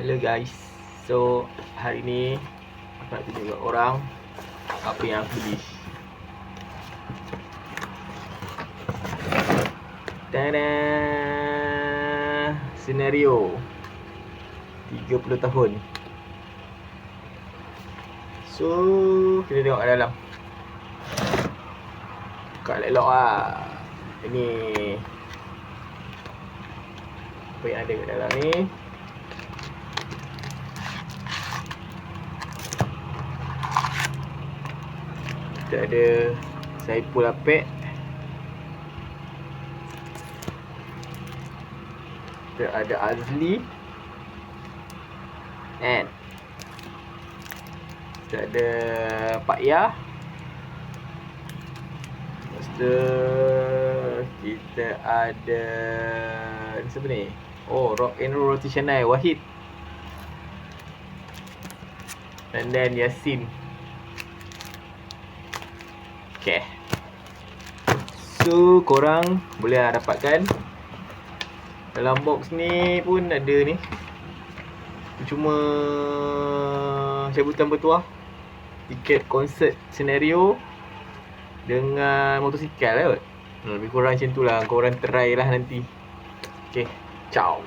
Hello guys. So hari ni aku nak tunjuk kat korang apa yang aku beli. Tada! Senario 30 tahun. So kita tengok kat dalam. Buka elok lah. Ini apa yang ada kat dalam ni. Kita ada Saipul Apek. Kita ada Azli. And kita ada Pak Ya. Lepas tu kita ada ni siapa ni? Oh, Rock and Roll Roti Canai Wahid. And then Yasin. Okay. So korang boleh dapatkan dalam box ni pun ada ni. Cuma cabutan bertuah, tiket konsert Senario dengan motosikal lah kot. Lebih kurang macam tu lah. Korang try lah nanti. Okay, ciao.